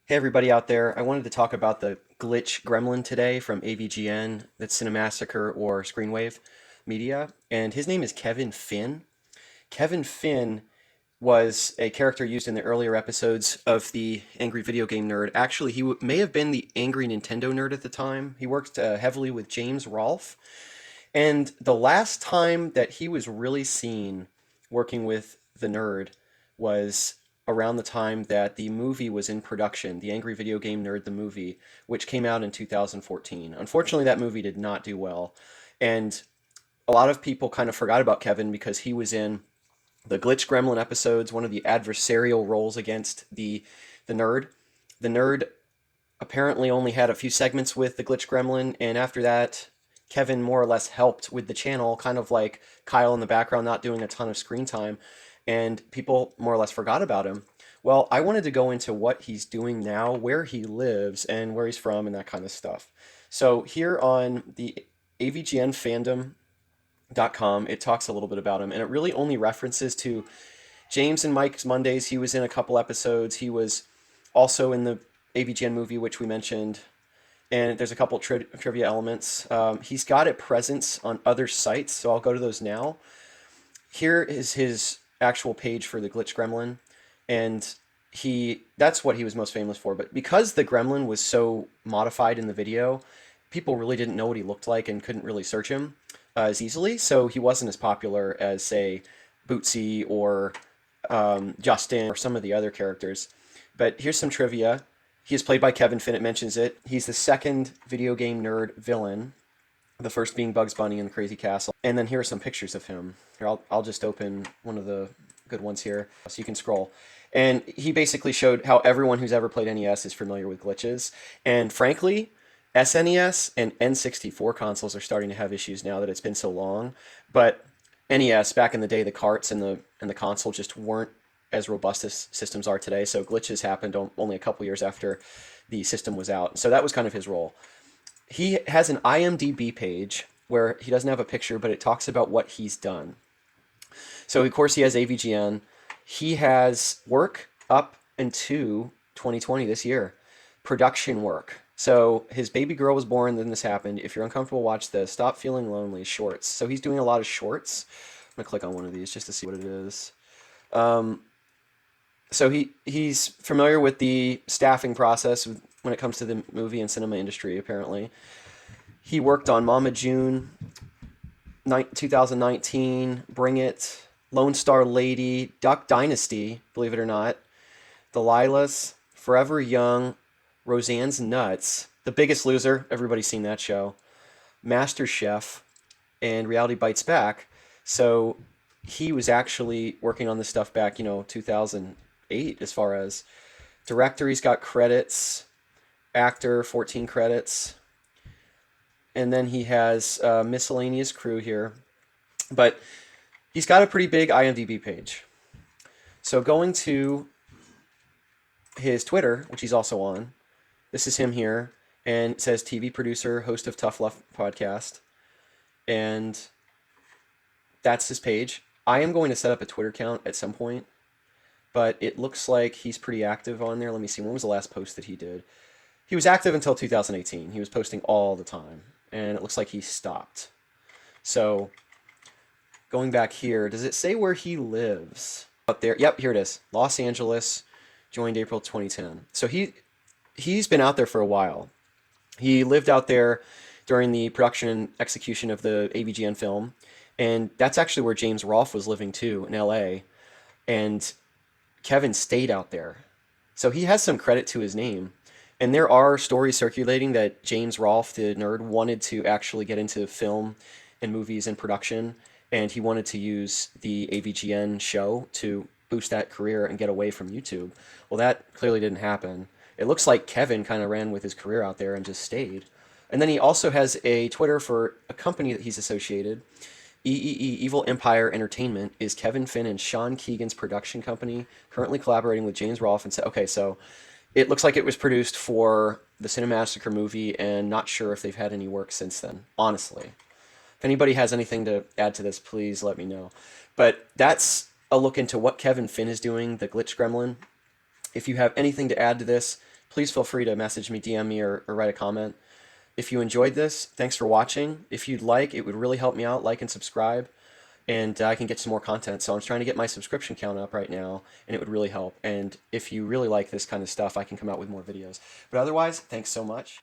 Hey everybody out there, I wanted to talk about the glitch Gremlin today from AVGN, that's Cinemassacre or Screenwave Media, and his name is Kevin Finn. Kevin Finn was a character used in the earlier episodes of the Angry Video Game Nerd. Actually, may have been the Angry Nintendo Nerd at the time. He worked heavily with James Rolfe, and the last time that he was really seen working with the nerd was around the time that the movie was in production, The Angry Video Game Nerd, the movie, which came out in 2014. Unfortunately, that movie did not do well. And a lot of people kind of forgot about Kevin because he was in the Glitch Gremlin episodes, one of the adversarial roles against the nerd. The nerd apparently only had a few segments with the Glitch Gremlin, and after that, Kevin more or less helped with the channel, kind of like Kyle in the background, not doing a ton of screen time, and people more or less forgot about him. Well, I wanted to go into what he's doing now, where he lives, and where he's from, and that kind of stuff. So here on the avgnfandom.com, it talks a little bit about him, and it really only references to James and Mike's Mondays. He was in a couple episodes. He was also in the AVGN movie, which we mentioned, and there's a couple trivia elements. He's got a presence on other sites, so I'll go to those now. Here is his actual page for the Glitch Gremlin, and that's what he was most famous for. But because the Gremlin was so modified in the video, people really didn't know what he looked like and couldn't really search him as easily, so he wasn't as popular as, say, Bootsy or Justin or some of the other characters. But here's some trivia. He is played by Kevin Finn, it mentions it. He's the second video game nerd villain, the first being Bugs Bunny in the Crazy Castle. And then here are some pictures of him. Here, I'll just open one of the good ones here so you can scroll. And he basically showed how everyone who's ever played NES is familiar with glitches. And frankly, SNES and N64 consoles are starting to have issues now that it's been so long. But NES, back in the day, the carts and the console just weren't as robust as systems are today. So glitches happened only a couple years after the system was out. So that was kind of his role. He has an IMDB page where he doesn't have a picture, but it talks about what he's done. So of course he has AVGN. He has work up into 2020 this year, production work. So his baby girl was born, then this happened. If you're uncomfortable, watch this. Stop Feeling Lonely, shorts. So he's doing a lot of shorts. I'm gonna click on one of these just to see what it is. So he's familiar with the staffing process when it comes to the movie and cinema industry, apparently. He worked on Mama June, 2019, Bring It, Lone Star Lady, Duck Dynasty, believe it or not, Delilah's, Forever Young, Roseanne's Nuts, The Biggest Loser, everybody's seen that show, Master Chef, and Reality Bites Back. So he was actually working on this stuff back, 2008 as far as director. He's got credits, actor, 14 credits, and then he has miscellaneous crew here. But he's got a pretty big IMDb page. So going to his Twitter, which he's also on, this is him here, and it says TV producer, host of Tough Love podcast, and that's his page. I am going to set up a Twitter account at some point, but it looks like he's pretty active on there. Let me see, when was the last post that he did? He was active until 2018. He was posting all the time, and it looks like he stopped. So going back here, does it say where he lives? Up there, yep, here it is. Los Angeles, joined April 2010. So he's been out there for a while. He lived out there during the production and execution of the AVGN film, and that's actually where James Rolfe was living too, in LA, and Kevin stayed out there. So he has some credit to his name. And there are stories circulating that James Rolfe, the nerd, wanted to actually get into film and movies and production, and he wanted to use the AVGN show to boost that career and get away from YouTube. Well, that clearly didn't happen. It looks like Kevin kind of ran with his career out there and just stayed. And then he also has a Twitter for a company that he's associated. Evil Empire Entertainment is Kevin Finn and Sean Keegan's production company, currently collaborating with James Rolfe. And okay, so it looks like it was produced for the Cinemassacre movie, and not sure if they've had any work since then, honestly. If anybody has anything to add to this, please let me know. But that's a look into what Kevin Finn is doing, the Glitch Gremlin. If you have anything to add to this, please feel free to message me, DM me, or write a comment. If you enjoyed this, thanks for watching. If you'd like, it would really help me out. Like and subscribe, and I can get some more content. So I'm trying to get my subscription count up right now, and it would really help. And if you really like this kind of stuff, I can come out with more videos. But otherwise, thanks so much.